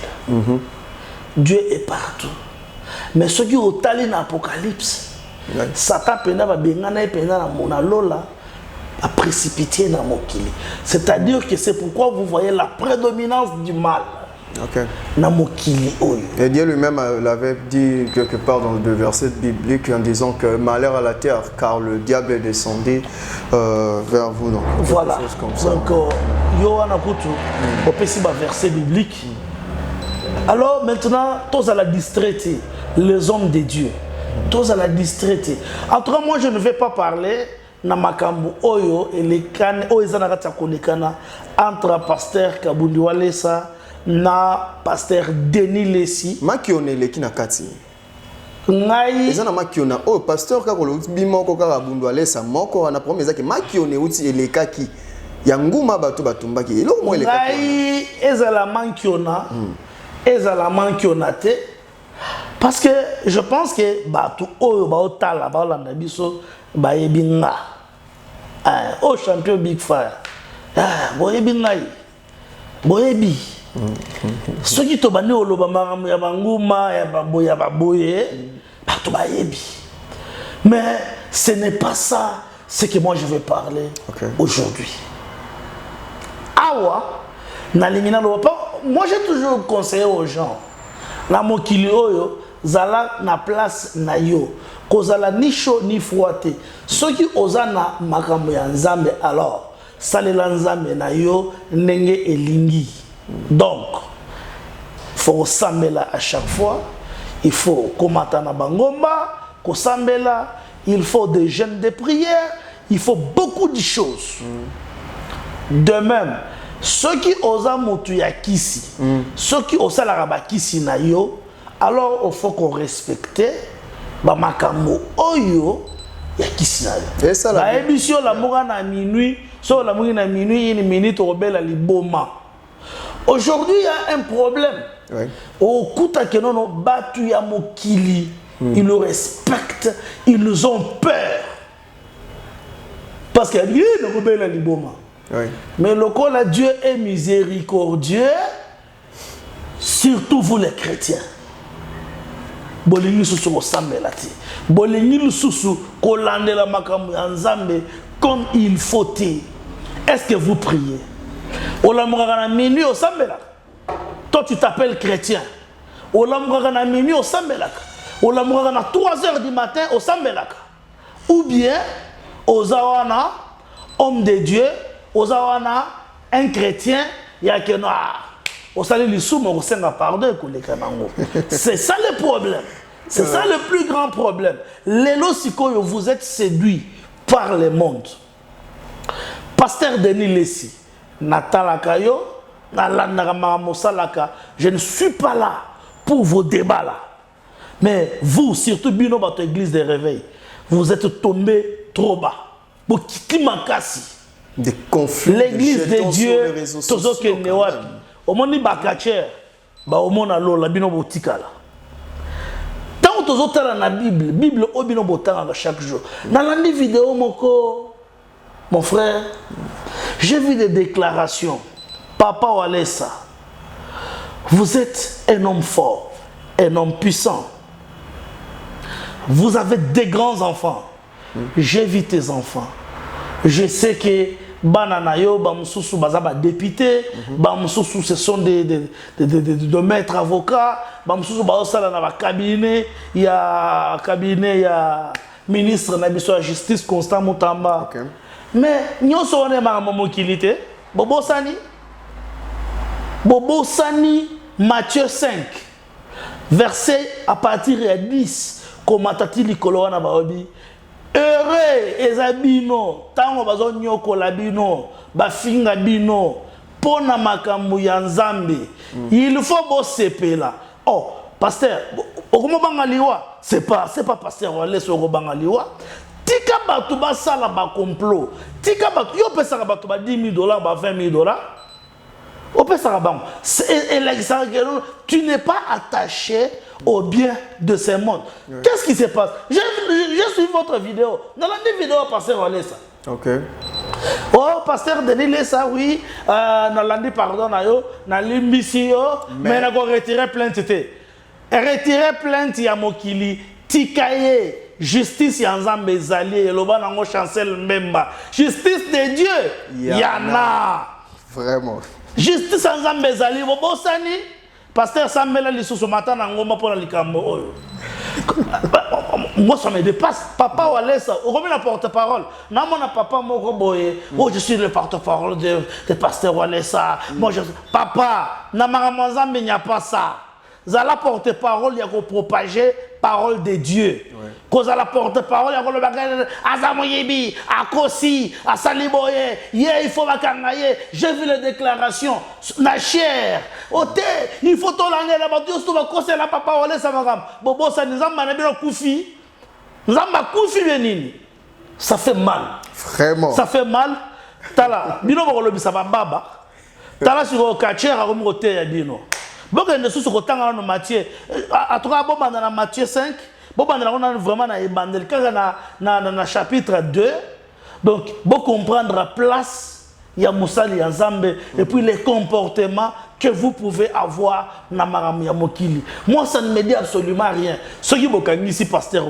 Dieu est partout. Mais ce qui est au tal dans l'Apocalypse, Satan pena ba bengana pena na monalola a précipité na mokili. C'est-à-dire que c'est pourquoi vous voyez la prédominance du mal. Na mokili oyo. Et Dieu lui-même l'avait dit quelque part dans le verset biblique en disant que malheur à la terre car le diable est descendu vers vous, donc voilà. Comme ça. Donc Yohana Kutu au petit verset biblique. Alors maintenant tous à la distraiter les hommes de Dieu. Tous à la distraiter. En tout cas, moi je ne vais pas parler na makambu oyo et les kan oizanaka konekana entre pasteur Kabundou Alessa na pasteur Denis Lessi. Maki oneleki na kati. ngai eza na makiona o pasteur kako lo bimoko kaka bundu alesa moko na premier ezaki makiona uti elekaki ya nguma bato batumbaki eloko mo elekaki ngai ezala mankiona te parce que je pense que bato oyo baotala baolanda biso bayebi nga o champion Big Fire boyebi ngai boyebi soki tobandi oloba makambo ya banguma ya baboye bato bayebi mais ce n'est pas ça ce que moi je vais parler aujourd'hui. Awa nalingi naloba moi j'ai toujours conseillé aux gens na mokili oyo zala na place na yo kozala ni chaud ni froid te soki oza na makambo ya nzambe alors salela nzambe na yo ndenge elingi. Donc faut sambela à chaque fois, il faut komata na bangomba ko sambela, il faut des jeûnes de prière, il faut beaucoup de choses. De même ceux qui osa motu ya kisi ceux qui osala ba kisi na yo alors il faut qu'on respecte ba makambo oyo ya kisi na yo. Et ça la émission la moura na minuit so la moura na minuit une minute robela liboma. Aujourd'hui il y a un problème. Au kuta que non batu ya mokili ils le respectent, ils ont peur parce que rien ne robela liboma. Mais le corps là, Dieu est miséricordieux, surtout vous les chrétiens. Bolingi susu ko sambelati. Bolingi susu ko landela makambo ya nzambe comme il faut. Est-ce que vous priez? Olamura na minuit au sambela. Toi tu t'appelles chrétien. Olamura na minuit au sambela. Olamura na 3h du matin au sambela. Ou bien aux awana homme de Dieu. Ozawana un chrétien ya que noir au salut les sous mon senga pardon que les kanango. C'est ça le problème, c'est ça le plus grand problème. Les losiko vous êtes séduits par le monde. Pasteur Denis Lessi natalaka yo nalandaka mamosalaka, je ne suis pas là pour vos débats là, mais vous surtout bino votre église de réveil vous êtes tombé trop bas pour quitter ma casse. Des conflits, l'église de Dieu, tozo ke newapi. Omoni bakacher, ba omona lola bino botikala. Tant tozo tala na Bible obino botanga chaque jour. Dans la vidéo moko, mon frère, j'ai vu des déclarations. Papa Walesa, vous êtes un homme fort, un homme puissant. Vous avez des grands enfants. J'ai vu tes enfants. Je sais que Bananayo, Bamsusu, Bazaba député, Bamsusu, ce sont de maîtres avocats, Bamsusu, Baosala, dans cabinet, il y a cabinet, il y a ministre de la justice, Constant Moutamba. Mais nous sommes en maman kilité, Bobo Sani, Matthieu 5, verset à partir de 10, comme Matati Likoloana Baobi. Heureux ezabino tango bazo nyoko labino bafinga bino pona makambo ya nzambe il faut bo sepela. Oh pasteur okomo bangaliwa c'est pas pasteur Walesa oko bangaliwa tika batu basala ba complot tika batu yo pesa batu ba $10,000 ba $20,000 au pesa bango tu n'es pas attaché au bien de ce monde. Qu'est-ce qui se passe? J'ai suivi votre vidéo. Dans la vidéo, pasteur Walesa. Ok. Oh, pasteur Denis Lessa, oui. Dans la pardon, na limbisi mais na go retirer plainte. Retirer plainte ya mokili. Tikaye. Justice ya nzambe zali. Eloba nango chancel mbemba. Justice de Dieu. Yana. Vraiment. Justice ya nzambe zali. Bobosani. Pasteur Samuel lisusu matin na ngoma pour la likambo oyo. Moi ça me dépasse. Papa Walesa, on remet la porte-parole. Na mona papa moko boye. Oh je suis le porte-parole de pasteur Walesa. Moi je papa, na maramazambe n'y a pas ça. Zala porte-parole ya ko propager parole de Dieu. Cause à la porte-parole, il y a Azamoyebi, Akosi, Asaliboye, il faut Bakangaye. J'ai vu les déclarations. Na chair, il faut tout l'année là-bas. Dieu se va conseiller la papa Olé Samagam. Bobo, ça nous a manabé le koufi. Nous avons koufi benini. Ça fait mal. Vraiment. Ça fait mal. Tala, bino bakolobi ça va baba. Tala sur le quartier à remonter ya bino. Bon que ne sous ko tanga no Matthieu. En tout cas bon dans Matthieu 5, bon on a vraiment na ebandel na chapitre 2. Donc bon comprendre la place ya Moussali ya Nzambe et puis les comportements que vous pouvez avoir na maram ya mokili. Moi ça ne me dit absolument rien. Ce qui bokangi ici pasteur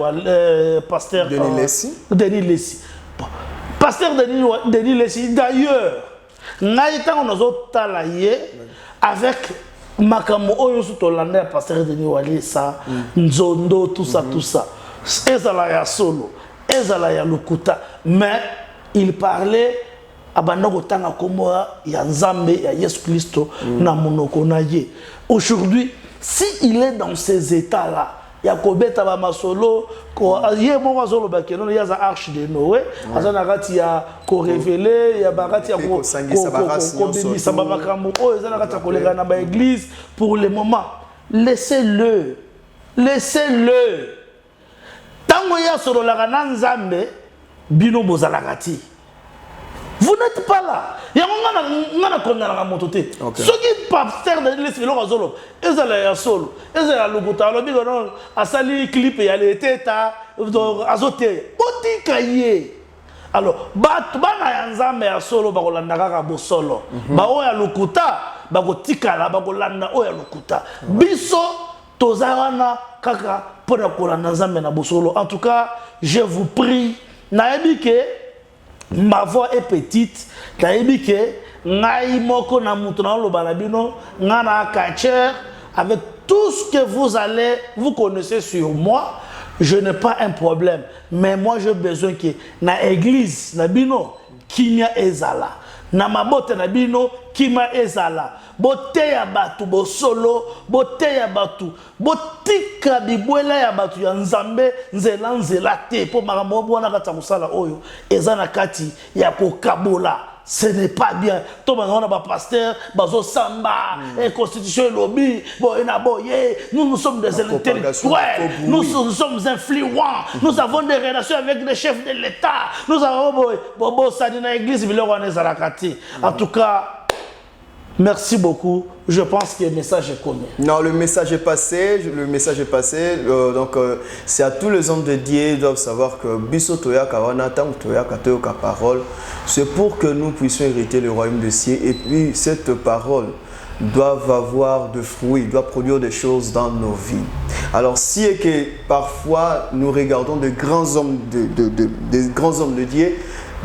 Denis Lessi. Pasteur Denis Lessi, d'ailleurs, nous avons avec Makamo Oyosu Tolanda, pasteur Denis Walisa, Nzondo, tout ça. Ezala ya solo, Ezala ya lukuta. Mais il parlait à Banoko Tanga Komoa, ya Nzambe, ya Yesu Christo, na monoko na ye. Aujourd'hui, s'il est dans ces états-là, il y a Kobeta Masolo, il y a mon azolo bakeno, il y a la arche de Noé, il y a révélé, il y a Barati, il y a l'église pour le moment. Laissez-le. Tant qu'il y a sur la Nzambe, bino bozalagati. Vous n'êtes pas là. Il y a un condamné à mon côté. Ce qui pasteur de l'esprit, ils ont la solo, ils ont la locuta, ils ont la sali clip et les têtes azoté. Otikaye. Alors, bana Nzambe ya solo bakolanda kaka bo solo. Ba oya lokuta bakotika la bakolanda oya lokuta. Biso tozarana kaka pona kolanda Nzambe na bo solo. En tout cas, je vous prie naebi ke ma voix est petite, avec tout ce que vous connaissez sur moi, je n'ai pas un problème. Mais moi, j'ai besoin que na église, na bino, kinya ezala. Na mabote na bino, kima ezala. Bote ya batu, bo solo, bote ya batu, botika bibwela ya batu ya Nzambe, nzela te, po marambo wana kata musala oyo, ezana kati ya kokabola. Ce n'est pas bien. Tout le monde a pasteur, bazo samba, constitution lobby, nous sommes des intellectuels, nous sommes influents, nous avons des relations avec les chefs de l'État, nous avons l'église, en tout cas. Merci beaucoup. Je pense que le message est connu. Non, le message est passé. Donc, c'est à tous les hommes de Dieu. Ils doivent savoir que Biso Toya Kawanata ou Toya Katoyoka parole, c'est pour que nous puissions hériter le royaume des cieux. Et puis, cette parole doit avoir de fruits, doit produire des choses dans nos vies. Alors, si et que parfois nous regardons de grands hommes des grands hommes de Dieu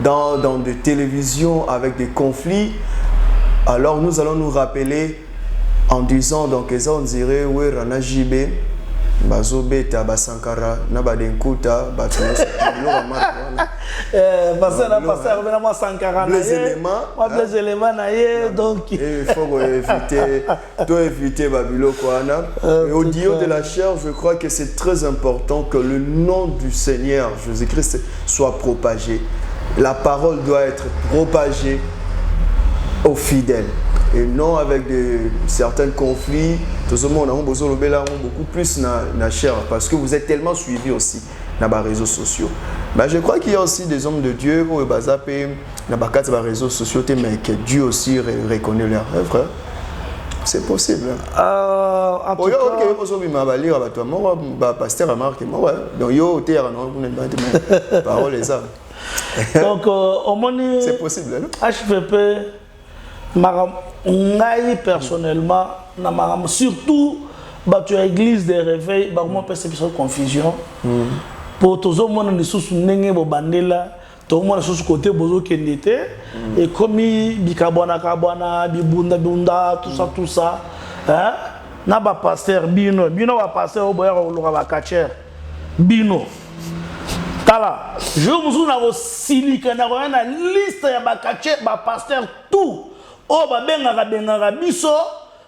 dans des télévisions avec des conflits, alors nous allons nous rappeler en disant, donc on dirait, oui, Rana Jibé, Bazobeta, Basankara, Nabadenkuta, Batunas, les éléments, donc il faut éviter Babylone. Et au Dieu de la chair, je crois que c'est très important que le nom du Seigneur Jésus-Christ soit propagé. La parole doit être propagée aux fidèles et non avec certains conflits. Tout le monde a beaucoup plus na chair parce que vous êtes tellement suivis aussi dans les réseaux sociaux. Mais je crois qu'il y a aussi des hommes de Dieu qui dans les réseaux sociaux, mais que Dieu aussi reconnaît leur œuvre. C'est possible. En tout cas, donc, c'est possible. HVP, personnellement, surtout tu as l'église des réveils, c'est une confusion. Pour tous les gens qui sont bandela, tout le monde sur ce côté bozo kendete et comme bikabwana kabwana bibunda bunda tout ça hein na ba pasteur bino ba pasteur oboya ko ba kacher bino tala je musu na ko silika na ko na liste ya ba kacher ba pasteur tout o ba benga biso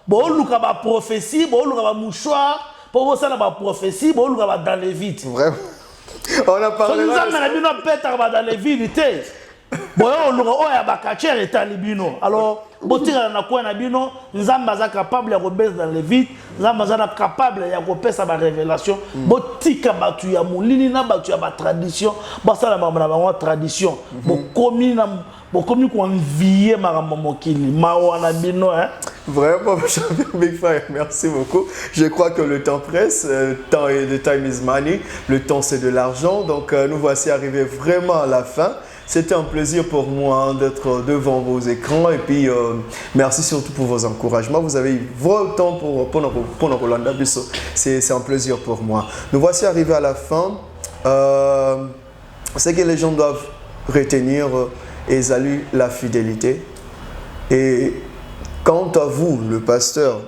bo luka ba prophétie bo luka ba mouchoir pour ça la prophétie bon nous va dans les vides Vraiment. On a parlé nous avons la bino peut-être dans les vides bon on a ba catcher et talibino alors botira na quoi na bino nzamba za capable ya kobaisser dans les vides nzamba za capable ya kopesa ba révélation botika batu ya molini na batu ya ba tradition basala ba na tradition bokomi na bokomi ko envier makambo mokili mawana bino hein. Vraiment, champion Big Fire, merci beaucoup. Je crois que le temps presse, the time is money, le temps c'est de l'argent, donc nous voici arrivés vraiment à la fin. C'était un plaisir pour moi d'être devant vos écrans et puis merci surtout pour vos encouragements. Vous avez eu votre temps pour Rolanda Bisso. C'est un plaisir pour moi. Nous voici arrivés à la fin. Ce que les gens doivent retenir et saluer la fidélité. Et quant à vous, le pasteur,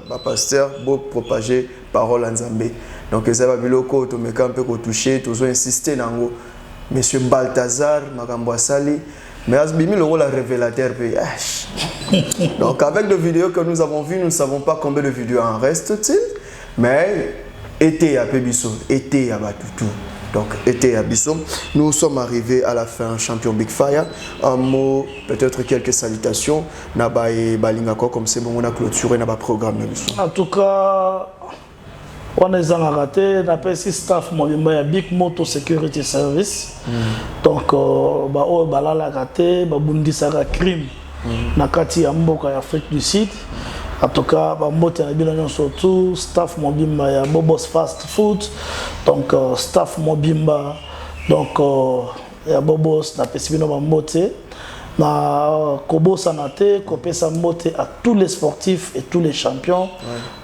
vous propagez parole en Zambé. Donc, ça va biloko, tu me camper, tu toucher, tu dois insister dans Monsieur Balthazar, Makambo Sali, mais Asbimi le rôle révélateur. Donc, avec les vidéos que nous avons vues, nous ne savons pas combien de vidéos en reste-t-il, mais été à Pébisso, été à Batutu. Donc, été à Bissau. Nous sommes arrivés à la fin, champion Big Fire. Un mot, peut-être quelques salutations. Naba et Balingako, comme c'est bon, on a clôturé notre programme. En tout cas, on est en raté. On a staff Mobimba Big Moto Security Service. Donc, on a raté, Bundi Sara Crime. Nakati Amboka Afrique du Sud. En tout cas, surtout staff Mobimba ya Bobos Fast Food, donc staff Mobimba, donc ya Bobos na pesibino Mbote, na Kobo Sanate, Kopesa Mbote à tous les sportifs et tous les champions,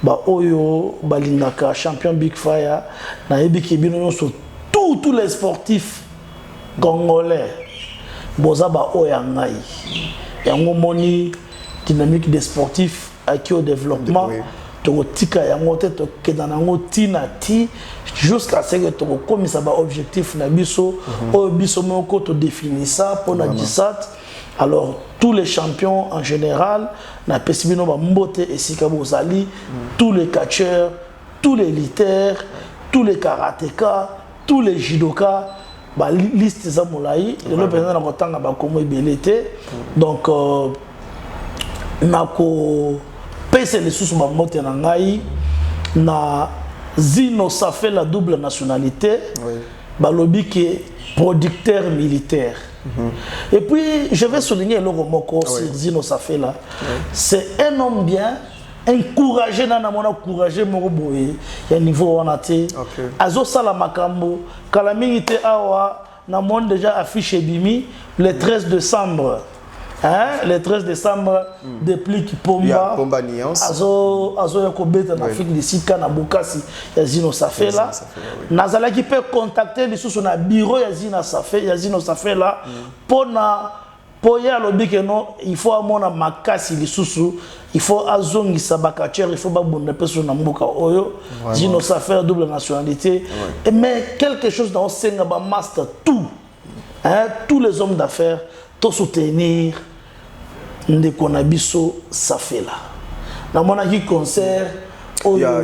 ba Oyo, Balingaka, champion Big Fire, na Ebiki Bino sur tous les sportifs congolais, Boza ba Oyangai, yango moni dynamique des sportifs. Qui au développement, tu jusqu'à ce que tu aies un objectif na biso, tu définis ça pour la DISAT. Alors, tous les champions en général, na Pesibino Mbote et Sikabo Zali, tous les catcheurs, tous les lutteurs, tous les karatékas, tous les judokas, liste des amoulaï, le président n'a pas de comment donc, nako pese les sous mamote na ngai na Zino ça fait la double nationalité balobi qui producteur militaire et puis je vais souligner le moko sur Zino ça fait là c'est un homme bien encouragé na mona encouragé moko boye ya niveau on a té azo sala makambo kala mingi te awa na monde déjà affiché bimi le 13 décembre. Hein? Le 13 décembre, depuis Pomba, Azo Yakobeta en Afrique du Sud, na Bokasi, Yazino Safé là. Nazala qui peut contacter les sous son bureau Yazino Safé là pour y aller que non, il faut amona makasi les sous, il faut azongi sabakacher, il faut babonne personne na mboka oyo, Yazino Safé double nationalité. Mais quelque chose dans Senga ba master tout, hein? Tous les hommes d'affaires. Tout soutenir Ndeko Nabiso ça fait là. Dans mon avis concert il y a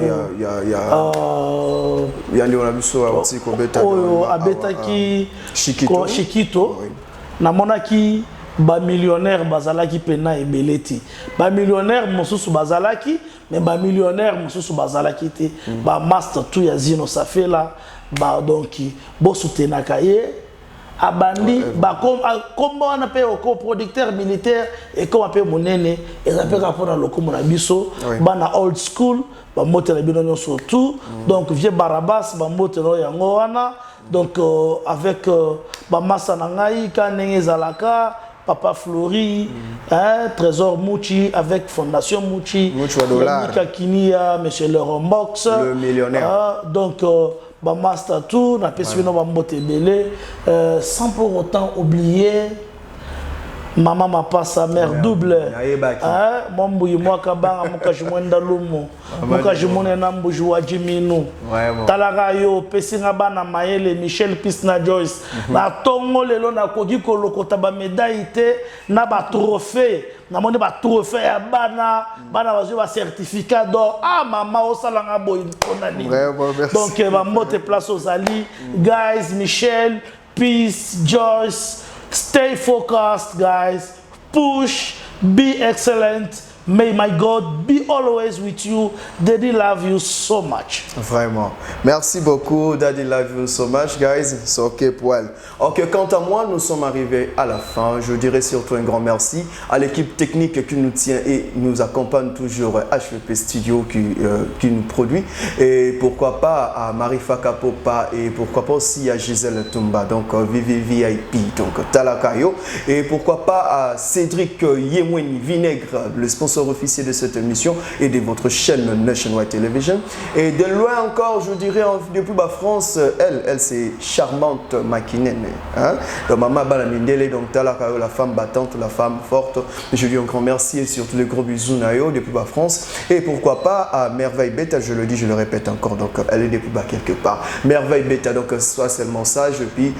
Ndeko Nabiso aussi abetaki Chikito. Na mon avis ba millionnaire bazalaki pena ebeleti. Ba millionnaire mosusu bazalaki mais ba millionnaire mosusu bazalaki te. Ba master tout ya Zino ça fait là ba donc bo soutenaka ye abandi comme on appelle au producteur militaire et comme on appelle monene et ça peut rapport dans le commun abisso bana old school ba moteur bino surtout donc vieux Barabas ba moteur yango wana donc avec ba massa nangai kanenge zalaka Papa Flori, Trésor Mouchi avec Fondation Mouchi, Mika Kinia, Monsieur Laurent Box, le millionnaire. Donc Master Tour, on a sans pour autant oublier Maman m'a pas sa mère double. Naebaki. Mon bouille moi kabanga mon kajimwenda lumo. Mon kajimone na mbuju wa Jiminu. Vraiment. Talarayo pesinga bana Maele Michel Pisna Joyce. Na tongo lelo na kogi kolokota ba médaille te na ba trophée. Na moni ba trophée ya bana bazwi ba certificat d'or. Ah maman o salanga boy konani. Vraiment merci. Donc ba mbote place aux ali. Guys, Michel, Peace, Joyce. Stay focused, guys. Push. Be excellent. May my God be always with you. Daddy love you so much. Vraiment. Merci beaucoup, Daddy love you so much, guys. C'est ok pour elle. Ok, quant à moi, nous sommes arrivés à la fin. Je dirais surtout un grand merci à l'équipe technique qui nous tient et nous accompagne toujours, HVP Studio qui nous produit. Et pourquoi pas à Marifa Kapopa et pourquoi pas aussi à Gisèle Tumba, donc VVVIP, donc Talakayo. Et pourquoi pas à Cédric Yemweni Vinaigre, le sponsor officiel de cette émission et de votre chaîne Nationwide Television. Et de loin encore, je dirais, depuis la France, elle c'est charmante Makinene. Hein? Donc maman Balamindele, donc Talakayo, la femme battante, la femme forte. Je lui dis un grand merci et surtout les gros bisous Nayo depuis la France. Et pourquoi pas à Merveille Beta, je le dis, je le répète encore, donc elle est depuis bas quelque part. Merveille Beta, donc soit seulement ça, et puis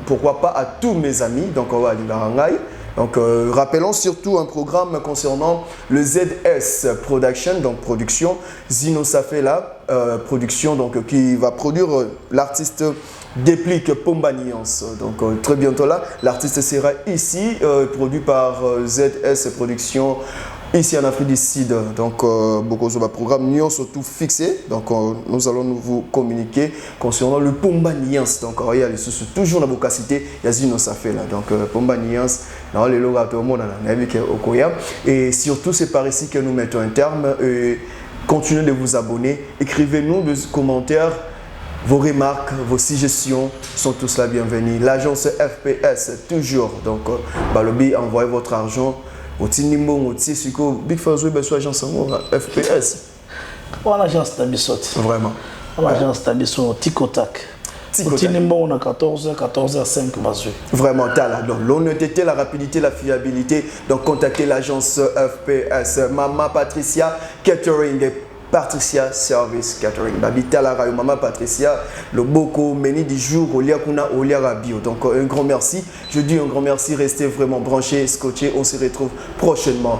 pourquoi pas à tous mes amis, donc on va aller Barangaï. Donc, rappelons surtout un programme concernant le ZS Production, donc production, Zino Safela, production, donc qui va produire l'artiste Déplique Pomba Nuance. Donc, très bientôt là, l'artiste sera ici, produit par ZS Production. Ici en Afrique du Sud, donc beaucoup de programmes Nuance surtout fixés. Donc nous allons vous communiquer concernant le Pomba Nuance. Donc il y a toujours dans la cité, il y a Zino Safé là. Donc Pomba Nuance, dans les logos tout le monde et surtout c'est par ici que nous mettons un terme. Continuez de vous abonner, écrivez-nous des commentaires. Vos remarques, vos suggestions sont tous la bienvenue. L'agence FPS toujours. Donc Balobi, envoyez votre argent. Au Tinimbo, au Tissiko, Big Fazoué, soit agence FPS. On a agence Tabissot. Vraiment. On a agence Tabissot, Ticotac. Au Tinimbo, on a 14h05. Vraiment, donc l'honnêteté, la rapidité, la fiabilité. Donc contactez l'agence FPS. Maman Patricia Catering. Patricia Service Catering. Babita la radio Maman Patricia, le boko menu du jour au Liakuna au Liarabio. Donc un grand merci. Je dis un grand merci. Restez vraiment branchés, scotchés. On se retrouve prochainement.